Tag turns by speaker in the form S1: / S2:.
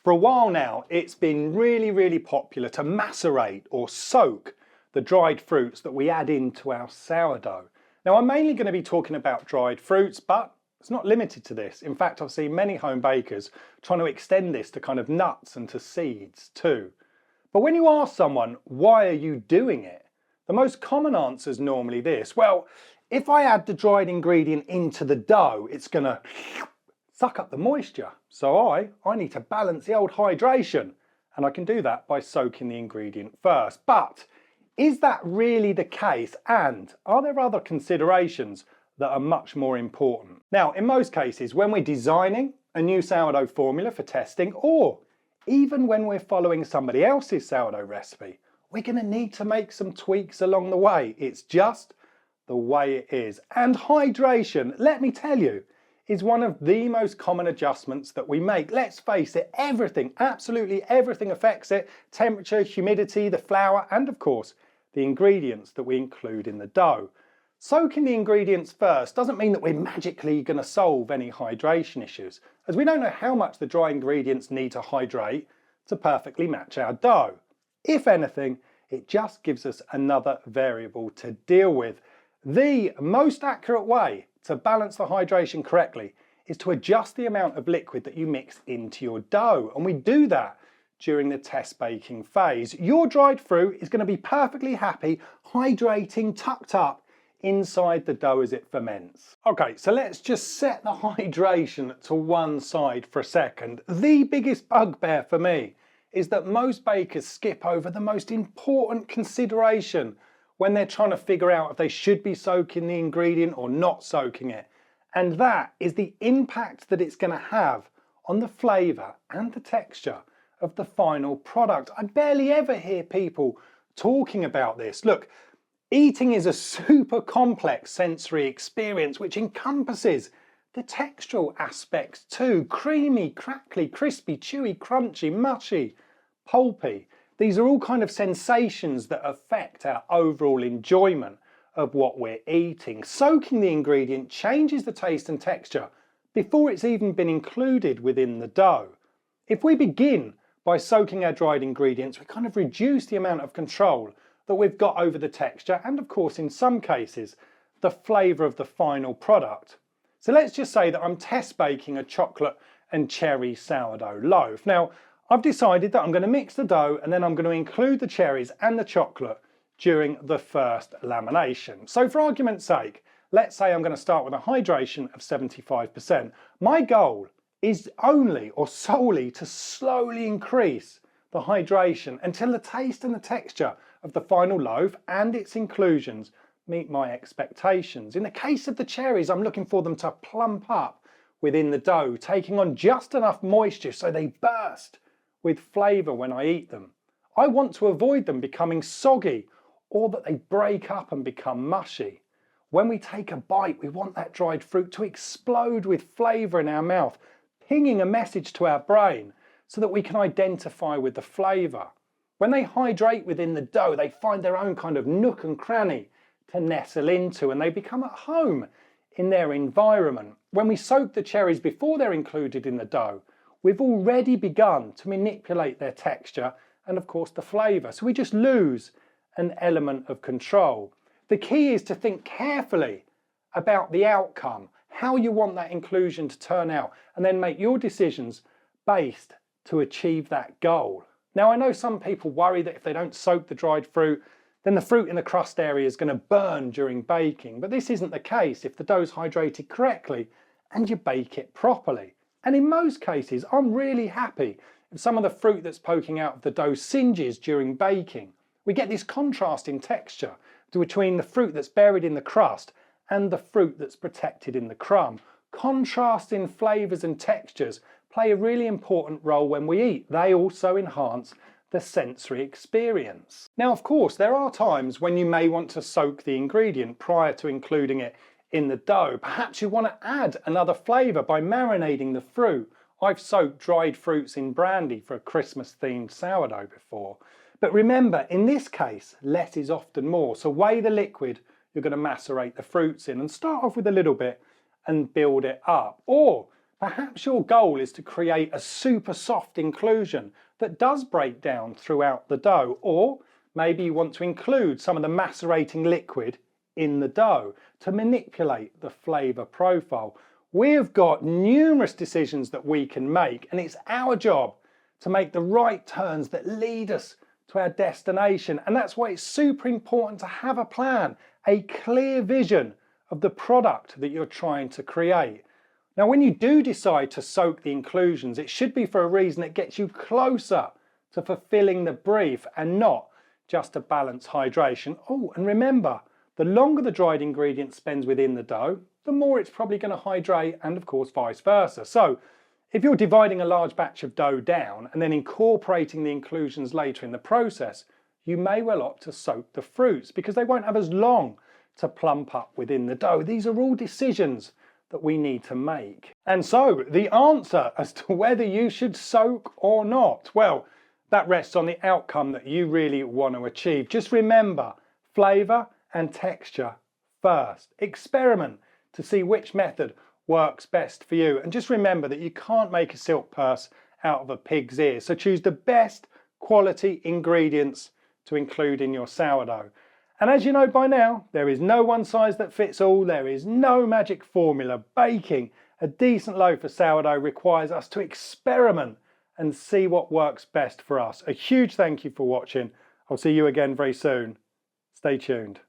S1: For a while now, it's been really popular to macerate or soak the dried fruits that we add into our sourdough. Now, I'm mainly going to be talking about dried fruits, but it's not limited to this. In fact, I've seen many home bakers trying to extend this to kind of nuts and to seeds too. But when you ask someone, why are you doing it? The most common answer is normally this: well, if I add the dried ingredient into the dough, it's going to suck up the moisture. So I need to balance the old hydration. And I can do that by soaking the ingredient first. But is that really the case? And are there other considerations that are much more important? Now, in most cases, when we're designing a new sourdough formula for testing, or even when we're following somebody else's sourdough recipe, we're going to need to make some tweaks along the way. It's just the way it is. And hydration, let me tell you, is one of the most common adjustments that we make. Let's face it, everything, absolutely everything affects it. Temperature, humidity, the flour, and of course, the ingredients that we include in the dough. Soaking the ingredients first doesn't mean that we're magically going to solve any hydration issues, as we don't know how much the dry ingredients need to hydrate to perfectly match our dough. If anything, it just gives us another variable to deal with. The most accurate way to balance the hydration correctly is to adjust the amount of liquid that you mix into your dough, and we do that during the test baking phase. Your dried fruit is going to be perfectly happy, hydrating, tucked up inside the dough as it ferments. Okay, so let's just set the hydration to one side for a second. The biggest bugbear for me is that most bakers skip over the most important consideration when they're trying to figure out if they should be soaking the ingredient or not soaking it. And that is the impact that it's going to have on the flavour and the texture of the final product. I barely ever hear people talking about this. Look, eating is a super complex sensory experience which encompasses the textural aspects too. Creamy, crackly, crispy, chewy, crunchy, mushy, pulpy. These are all kind of sensations that affect our overall enjoyment of what we're eating. Soaking the ingredient changes the taste and texture before it's even been included within the dough. If we begin by soaking our dried ingredients, we kind of reduce the amount of control that we've got over the texture and, of course, in some cases, the flavour of the final product. So let's just say that I'm test baking a chocolate and cherry sourdough loaf. Now, I've decided that I'm going to mix the dough and then I'm going to include the cherries and the chocolate during the first lamination. So for argument's sake, let's say I'm going to start with a hydration of 75%. My goal is only or solely to slowly increase the hydration until the taste and the texture of the final loaf and its inclusions meet my expectations. In the case of the cherries, I'm looking for them to plump up within the dough, taking on just enough moisture so they burst with flavour when I eat them. I want to avoid them becoming soggy or that they break up and become mushy. When we take a bite, we want that dried fruit to explode with flavour in our mouth, pinging a message to our brain so that we can identify with the flavour. When they hydrate within the dough, they find their own kind of nook and cranny to nestle into, and they become at home in their environment. When we soak the cherries before they're included in the dough, we've already begun to manipulate their texture and, of course, the flavour. So we just lose an element of control. The key is to think carefully about the outcome, how you want that inclusion to turn out, and then make your decisions based to achieve that goal. Now, I know some people worry that if they don't soak the dried fruit, then the fruit in the crust area is going to burn during baking. But this isn't the case if the dough's hydrated correctly and you bake it properly. And in most cases, I'm really happy if some of the fruit that's poking out of the dough singes during baking. We get this contrast in texture between the fruit that's buried in the crust and the fruit that's protected in the crumb. Contrast in flavours and textures play a really important role when we eat. They also enhance the sensory experience. Now, of course, there are times when you may want to soak the ingredient prior to including it in the dough. Perhaps you want to add another flavour by marinating the fruit. I've soaked dried fruits in brandy for a Christmas themed sourdough before. But remember, in this case, less is often more. So weigh the liquid you're going to macerate the fruits in and start off with a little bit and build it up. Or Perhaps your goal is to create a super soft inclusion that does break down throughout the dough, or maybe you want to include some of the macerating liquid in the dough to manipulate the flavour profile. We've got numerous decisions that we can make, and it's our job to make the right turns that lead us to our destination. And that's why it's super important to have a plan, a clear vision of the product that you're trying to create. Now, when you do decide to soak the inclusions, it should be for a reason that gets you closer to fulfilling the brief and not just to balance hydration. Oh, and remember, the longer the dried ingredient spends within the dough, the more it's probably going to hydrate, and of course vice versa. So if you're dividing a large batch of dough down and then incorporating the inclusions later in the process, you may well opt to soak the fruits because they won't have as long to plump up within the dough. These are all decisions that we need to make. And so the answer as to whether you should soak or not, well, that rests on the outcome that you really want to achieve. Just remember, flavour and texture first. Experiment to see which method works best for you. And just remember that you can't make a silk purse out of a pig's ear. So choose the best quality ingredients to include in your sourdough. And as you know by now, there is no one size that fits all. There is no magic formula. Baking a decent loaf of sourdough requires us to experiment and see what works best for us. A huge thank you for watching. I'll see you again very soon. Stay tuned.